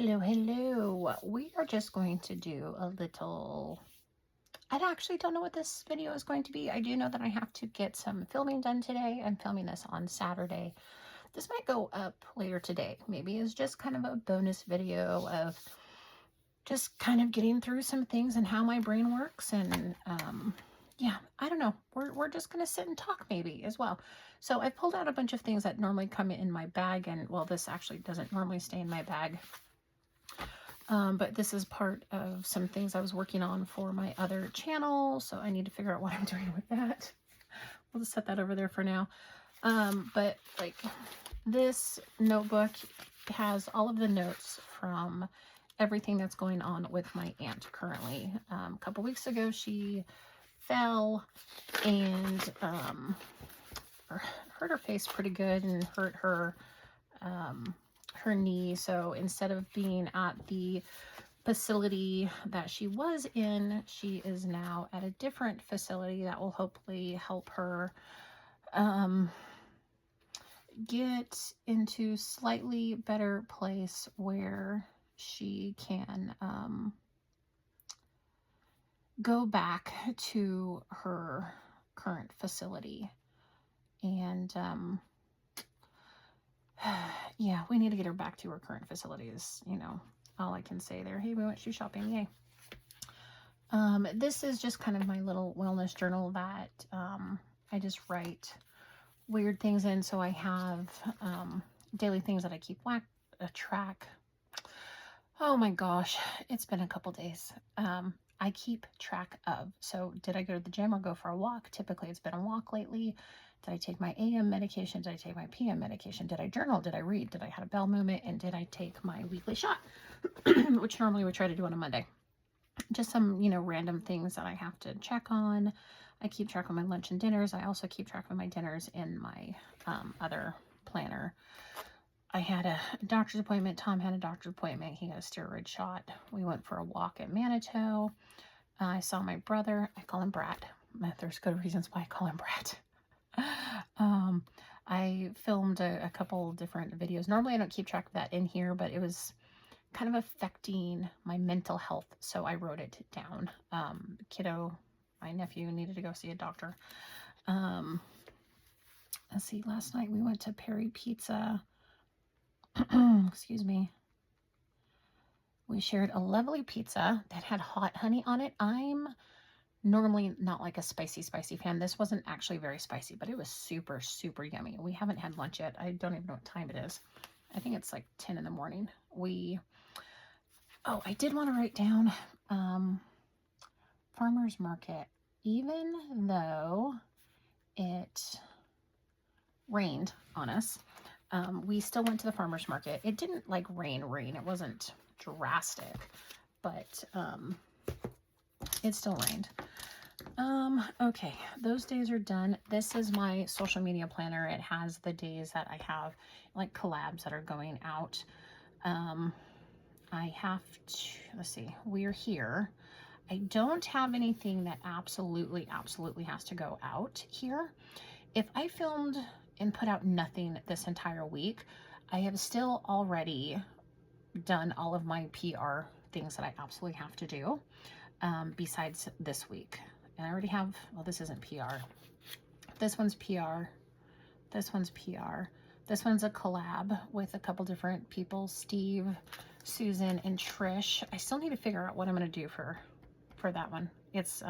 Hello, hello. We are just going to do a little. I actually don't know what this video is going to be. I do know that I have to get some filming done today. I'm filming this on Saturday. This might go up later today. Maybe it's just kind of a bonus video of just kind of getting through some things and how my brain works. And yeah, I don't know. We're just going to sit and talk maybe as well. So I pulled out a bunch of things that normally come in my bag. And well, this actually doesn't normally stay in my bag. But this is part of some things I was working on for my other channel, so I need to figure out what I'm doing with that. We'll just set that over there for now. But like this notebook has all of the notes from everything that's going on with my aunt currently. A couple weeks ago, she fell and hurt her face pretty good and hurt her her knee. So instead of being at the facility that she was in, she is now at a different facility that will hopefully help her get into slightly better place where she can go back to her current facility. And yeah, we need to get her back to her current facilities, you know, all I can say there. Hey, we went shoe shopping, yay. This is just kind of my little wellness journal that I just write weird things in. So I have daily things that I keep track. Oh my gosh, it's been a couple days. I keep track of. So did I go to the gym or go for a walk? Typically it's been a walk lately. Did I take my AM medication? Did I take my PM medication? Did I journal? Did I read? Did I have a bowel movement? And did I take my weekly shot? Which normally we try to do on a Monday. Just some, you know, random things that I have to check on. I keep track of my lunch and dinners. I also keep track of my dinners in my other planner. I had a doctor's appointment. Tom had a doctor's appointment. He got a steroid shot. We went for a walk at Manitou. I saw my brother. I call him Brad. There's good reasons why I call him Brad. I filmed a couple different videos. Normally I don't keep track of that in here, but it was kind of affecting my mental health, so I wrote it down. Kiddo, my nephew, needed to go see a doctor. Let's see, last night we went to Perry Pizza. Excuse me. We shared a lovely pizza that had hot honey on it. I'm normally not like a spicy fan. This wasn't actually very spicy, but it was super, super yummy. We haven't had lunch yet. I don't even know what time it is. I think it's like 10 in the morning. I did want to write down farmer's market. Even though it rained on us, we still went to the farmer's market. It didn't like rain. It wasn't drastic, but it still rained. Okay, those days are done. This is my social media planner. It has the days that I have like collabs that are going out. I have to, let's see, we're here. I don't have anything that absolutely has to go out here. If I filmed and put out nothing this entire week, I have still already done all of my PR things that I absolutely have to do, besides this week. And I already have, well, this isn't PR. This one's PR. This one's PR. This one's a collab with a couple different people, Steve, Susan, and Trish. I still need to figure out what I'm going to do for that one. It's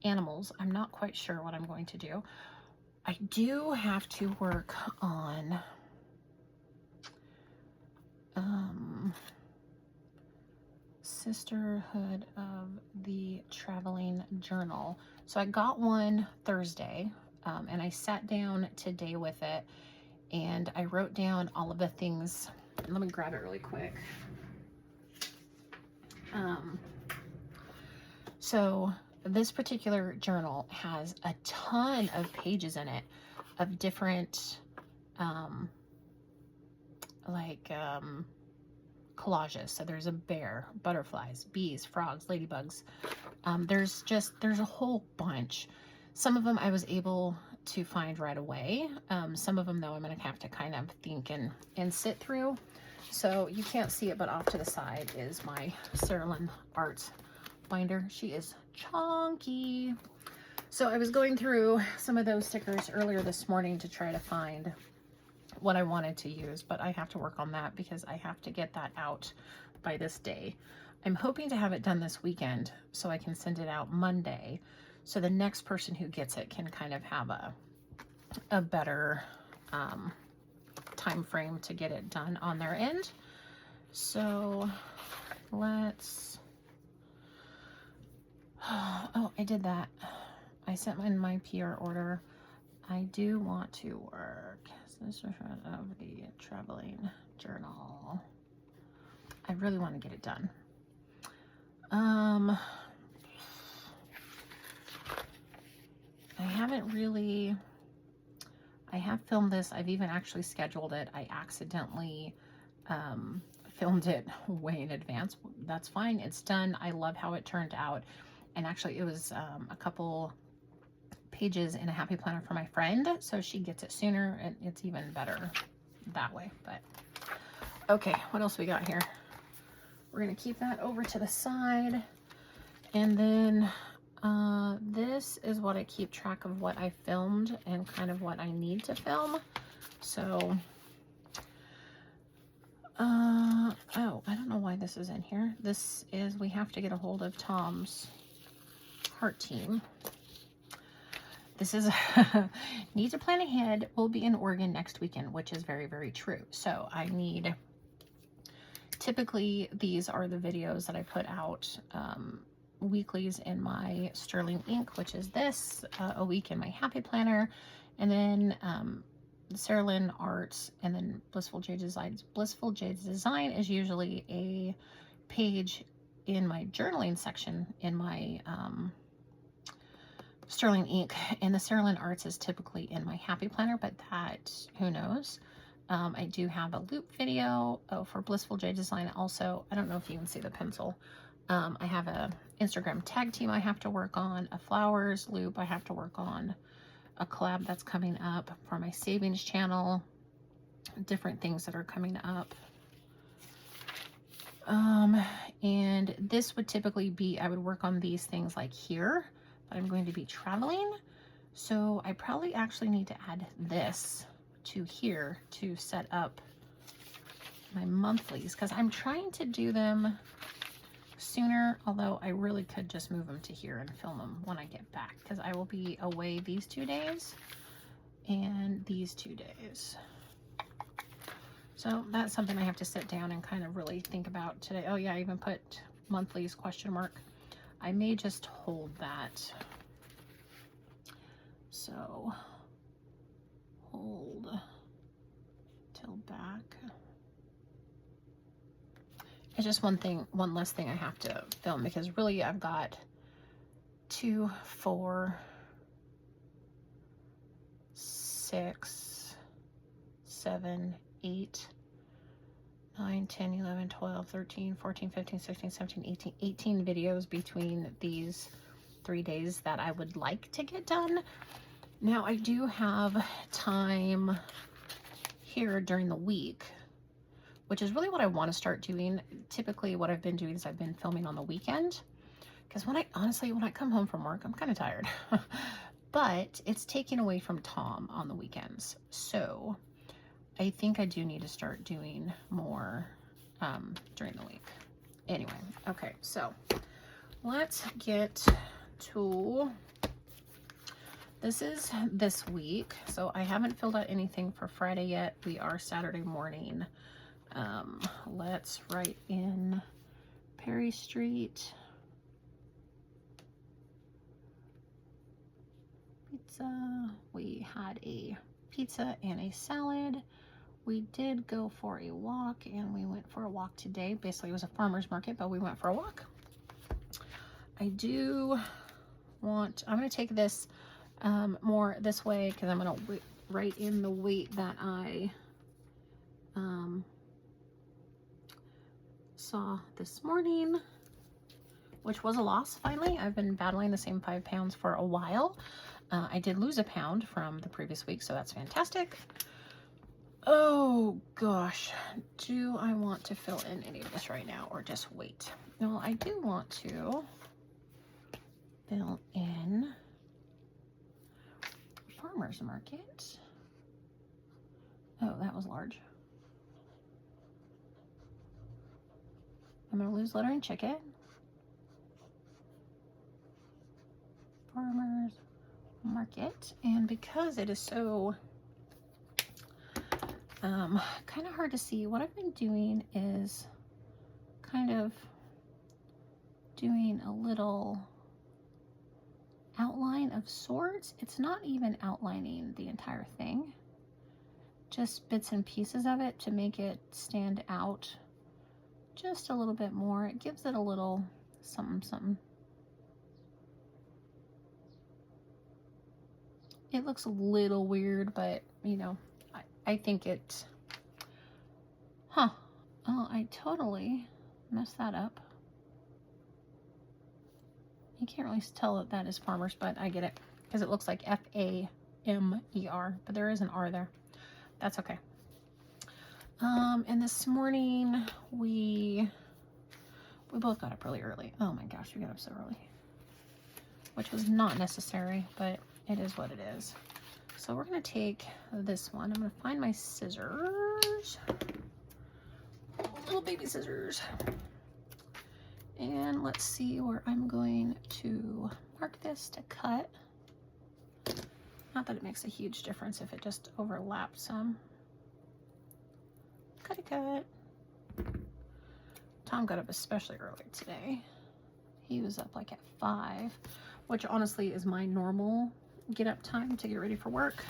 animals. I'm not quite sure what I'm going to do. I do have to work on Sisterhood of the Traveling Journal. So I got one Thursday, and I sat down today with it, and I wrote down all of the things. Let me grab it really quick. So this particular journal has a ton of pages in it of different collages. So there's a bear, butterflies, bees, frogs, ladybugs. There's a whole bunch. Some of them I was able to find right away. Some of them though I'm gonna have to kind of think and sit through. So you can't see it, but off to the side is my Cerulean Arts binder. She is chunky. So I was going through some of those stickers earlier this morning to try to find what I wanted to use, but I have to work on that because I have to get that out by this day. I'm hoping to have it done this weekend so I can send it out Monday, so the next person who gets it can kind of have a better time frame to get it done on their end. So let's, oh, I did that. I sent in my PR order. I do want to work. This is of the traveling journal. I really want to get it done. I haven't really, I have filmed this. I've even actually scheduled it. I accidentally filmed it way in advance. That's fine. It's done. I love how it turned out. And actually it was a couple pages in a happy planner for my friend, so she gets it sooner and it's even better that way. But okay, what else we got here? We're gonna keep that over to the side, and then this is what I keep track of what I filmed and kind of what I need to film. So oh, I don't know why this is in here. This is, we have to get a hold of Tom's heart team. This is need to plan ahead. We'll be in Oregon next weekend, which is very, very true. So I need, typically these are the videos that I put out weeklies in my Sterling Ink, which is this, a week in my happy planner, and then the Cerulean Arts, and then Blissful Jade Designs. Blissful Jade Design is usually a page in my journaling section in my Sterling Ink, and the Cerulean Arts is typically in my happy planner, but that, who knows. I do have a loop video for Blissful Jade Design also. I don't know if you can see the pencil. I have a Instagram tag team I have to work on, a flowers loop I have to work on, a collab that's coming up for my savings channel, different things that are coming up. And this would typically be, I would work on these things like here, but I'm going to be traveling. So I probably actually need to add this to here to set up my monthlies, because I'm trying to do them sooner, although I really could just move them to here and film them when I get back, because I will be away these 2 days and these 2 days. So that's something I have to sit down and kind of really think about today. Oh yeah, I even put monthlies question mark. I may just hold that. So hold till back. It's just one less thing I have to film, because really I've got 2, 4, 6, 7, 8, 9, 10, 11, 12, 13, 14, 15, 16, 17, 18 videos between these 3 days that I would like to get done. Now I do have time here during the week, which is really what I want to start doing. Typically what I've been doing is I've been filming on the weekend, because honestly, when I come home from work, I'm kind of tired. But it's taken away from Tom on the weekends. So I think I do need to start doing more during the week. Anyway, okay, so let's get to, this is this week. So I haven't filled out anything for Friday yet. We are Saturday morning. Let's write in Perry Street pizza. We had a pizza and a salad. We did go for a walk, and we went for a walk today. Basically it was a farmer's market, but we went for a walk. I do want, I'm going to take this more this way, because I'm going to write in the weight that I saw this morning, which was a loss finally. I've been battling the same 5 pounds for a while. I did lose a pound from the previous week, so that's fantastic. Oh gosh, do I want to fill in any of this right now or just wait? Well, I do want to fill in farmer's market. Oh, that was large. I'm going to lose letter and chicken. Farmer's market. And because it is so kind of hard to see, what I've been doing is kind of doing a little outline of sorts. It's not even outlining the entire thing, just bits and pieces of it to make it stand out just a little bit more. It gives it a little something something. It looks a little weird, but you know, I think it, oh, I totally messed that up. You can't really tell that that is farmers, but I get it because it looks like F-A-M-E-R, but there is an R there. That's okay. And this morning we both got up really early. Oh my gosh, we got up so early, which was not necessary, but it is what it is. So we're going to take this one. I'm going to find my scissors, little baby scissors, and let's see where I'm going to mark this to cut. Not that it makes a huge difference if it just overlaps some. Cutty cut. Tom got up especially early today. He was up like at 5, which honestly is my normal get up time to get ready for work,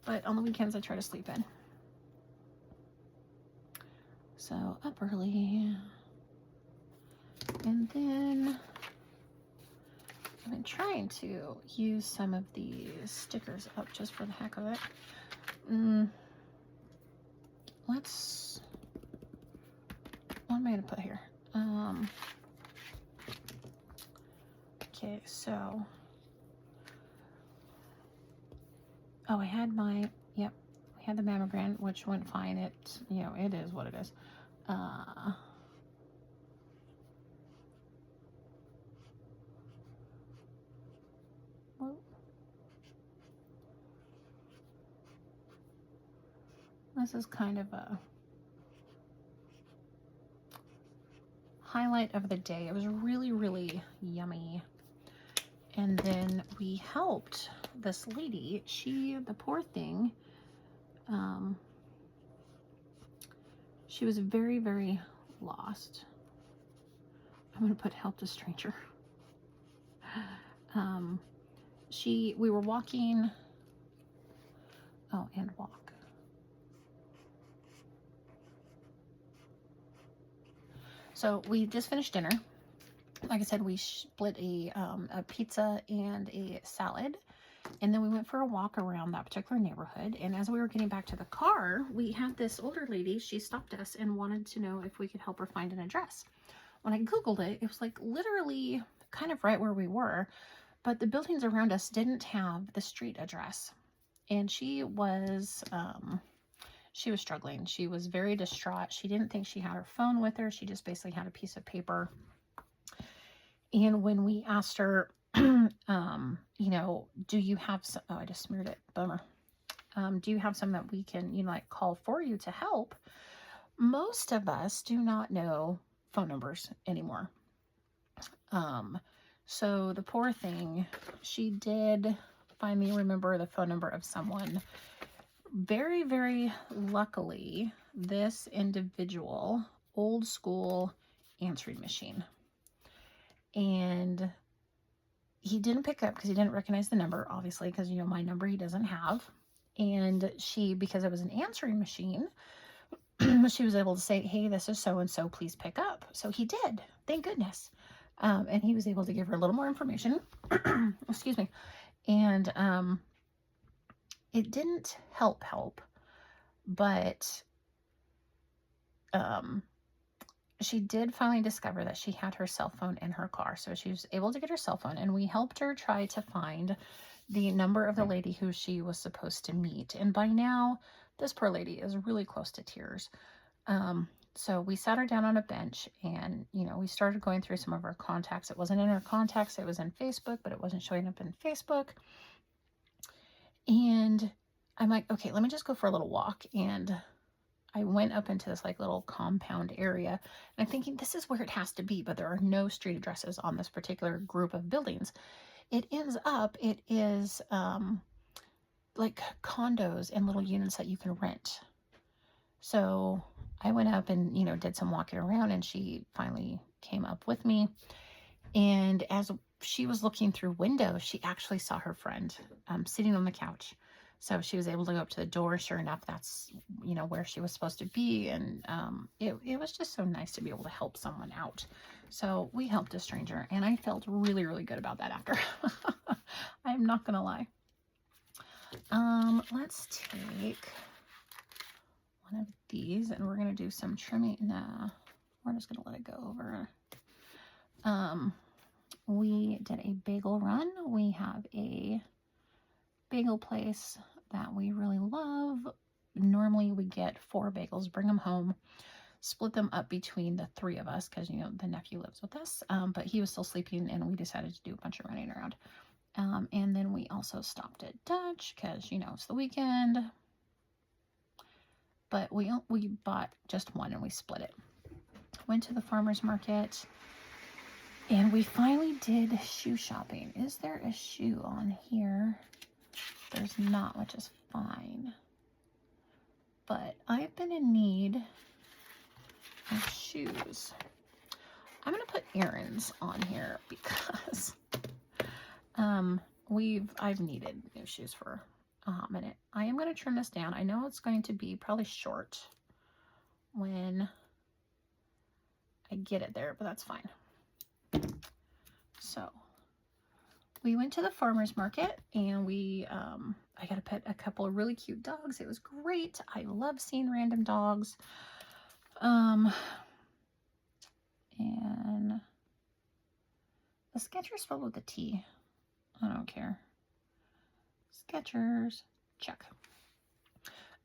but on the weekends I try to sleep in. So up early, and then I've been trying to use some of these stickers up just for the heck of it. What am I gonna put here? Okay, so oh, I had my, yep, we had the mammogram, which went fine. It, you know, it is what it is. This is kind of a highlight of the day. It was really, really yummy. And then we helped this lady. She, the poor thing, she was very, very lost. I'm going to put help a stranger. We were walking, oh, and walk. So we just finished dinner. Like I said, we split a pizza and a salad. And then we went for a walk around that particular neighborhood. And as we were getting back to the car, we had this older lady. She stopped us and wanted to know if we could help her find an address. When I Googled it, it was like literally kind of right where we were, but the buildings around us didn't have the street address. And she was struggling. She was very distraught. She didn't think she had her phone with her. She just basically had a piece of paper. And when we asked her, you know, do you have some, oh, I just smeared it, bummer. Do you have some that we can, you know, like call for you to help? Most of us do not know phone numbers anymore. So the poor thing, she did finally remember the phone number of someone. Very, very luckily, this individual, old school answering machine. And he didn't pick up because he didn't recognize the number, obviously, because, you know, my number he doesn't have. And she, because it was an answering machine, she was able to say, hey, this is so-and-so, please pick up. So he did, thank goodness. And he was able to give her a little more information. Excuse me. And it didn't help, but she did finally discover that she had her cell phone in her car. So she was able to get her cell phone, and we helped her try to find the number of the lady who she was supposed to meet. And by now, this poor lady is really close to tears. So we sat her down on a bench and, we started going through some of our contacts. It wasn't in our contacts, it was in Facebook, but it wasn't showing up in Facebook. And I'm like, okay, let me just go for a little walk. And I went up into this like little compound area, and I'm thinking this is where it has to be, but there are no street addresses on this particular group of buildings. It is like condos and little units that you can rent. So I went up and, did some walking around, and she finally came up with me. And as she was looking through windows, she actually saw her friend sitting on the couch. So she was able to go up to the door. Sure enough, that's, where she was supposed to be. And it was just so nice to be able to help someone out. So we helped a stranger, and I felt really, really good about that after. I'm not going to lie. Let's take one of these, and we're going to do some trimming. Nah, we're just going to let it go over. We did a bagel run. We have a bagel place that we really love. Normally we get 4 bagels, bring them home, split them up between the 3 of us because, the nephew lives with us, but he was still sleeping, and we decided to do a bunch of running around. And then we also stopped at Dutch because, it's the weekend. But we bought just one and we split it. Went to the farmer's market, and we finally did shoe shopping. Is there a shoe on here? There's not, which is fine. But I've been in need of shoes. I'm going to put Aaron's on here because I've needed new shoes for a hot minute. I am going to trim this down. I know it's going to be probably short when I get it there, but that's fine. So we went to the farmer's market, and I got to pet a couple of really cute dogs. It was great. I love seeing random dogs. And the Skechers spelled with a T. I don't care. Skechers, check.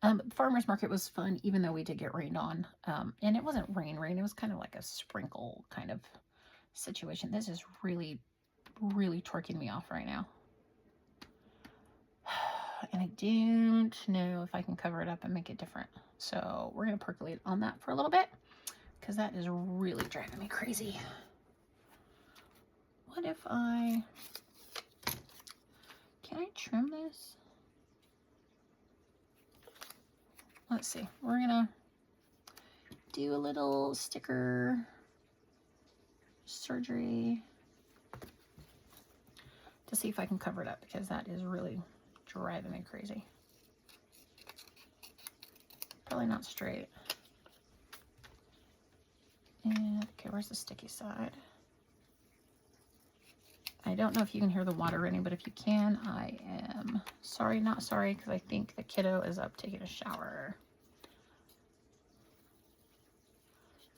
The farmer's market was fun, even though we did get rained on. And it wasn't rain. It was kind of like a sprinkle kind of situation. This is really, really twerking me off right now. And I don't know if I can cover it up and make it different. So we're going to percolate on that for a little bit, because that is really driving me crazy. What if can I trim this? Let's see. We're going to do a little sticker surgery to see if I can cover it up, because that is really driving me crazy. Probably not straight. And okay, where's the sticky side? I don't know if you can hear the water running, but if you can, I am sorry, not sorry, because I think the kiddo is up taking a shower.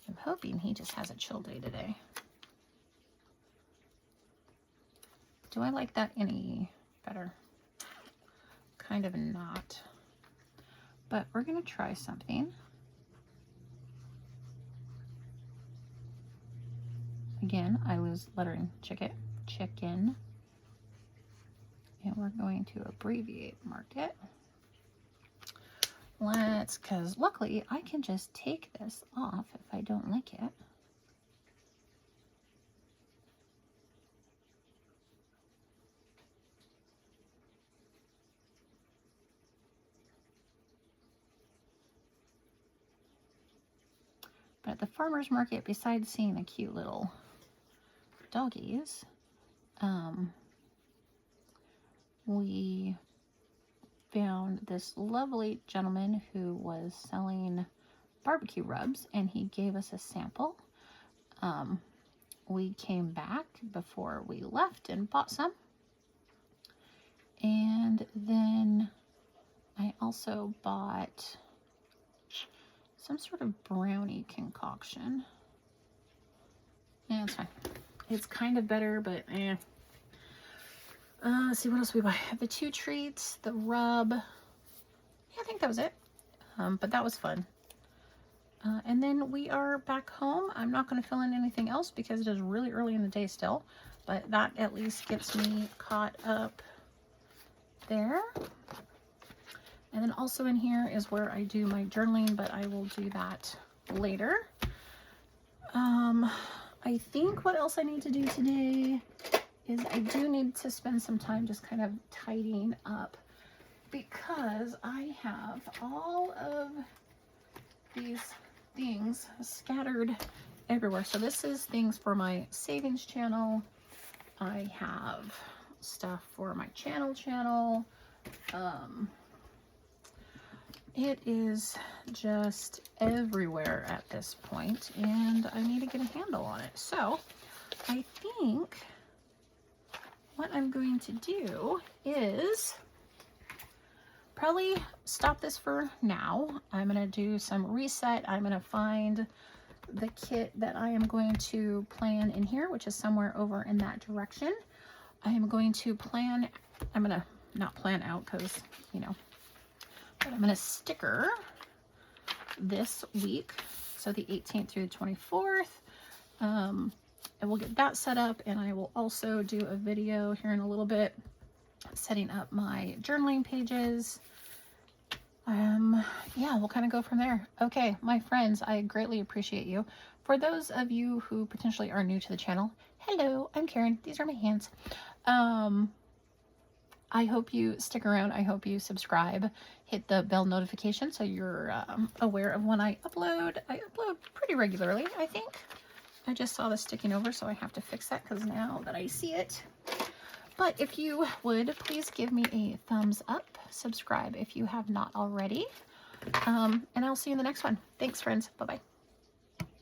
I'm hoping he just has a chill day today. Do I like that any better? Kind of not. But we're going to try something. Again, I was lettering chicken. And we're going to abbreviate mark it. Because luckily I can just take this off if I don't like it. But at the farmer's market, besides seeing the cute little doggies, we found this lovely gentleman who was selling barbecue rubs, and he gave us a sample. We came back before we left and bought some. And then I also bought some sort of brownie concoction. Yeah, it's fine. It's kind of better, but eh. Let's see what else we buy. The 2 treats, the rub. Yeah, I think that was it. But that was fun. And then we are back home. I'm not going to fill in anything else because it is really early in the day still, but that at least gets me caught up there. And then also in here is where I do my journaling, but I will do that later. I think what else I need to do today is I do need to spend some time just kind of tidying up, because I have all of these things scattered everywhere. So this is things for my savings channel. I have stuff for my channel. It is just everywhere at this point, and I need to get a handle on it. So I think what I'm going to do is probably stop this for now. I'm going to do some reset. I'm going to find the kit that I am going to plan in here, which is somewhere over in that direction. I am going to plan, I'm going to not plan out because, you know, but I'm going to sticker this week, so the 18th through the 24th. And we'll get that set up, and I will also do a video here in a little bit setting up my journaling pages. Yeah, we'll kind of go from there. Okay, my friends, I greatly appreciate you. For those of you who potentially are new to the channel, hello, I'm Karen. These are my hands. I hope you stick around. I hope you subscribe, hit the bell notification so you're aware of when I upload. I upload pretty regularly, I think. I just saw this sticking over, so I have to fix that because now that I see it. But if you would, please give me a thumbs up, subscribe if you have not already, and I'll see you in the next one. Thanks, friends. Bye-bye.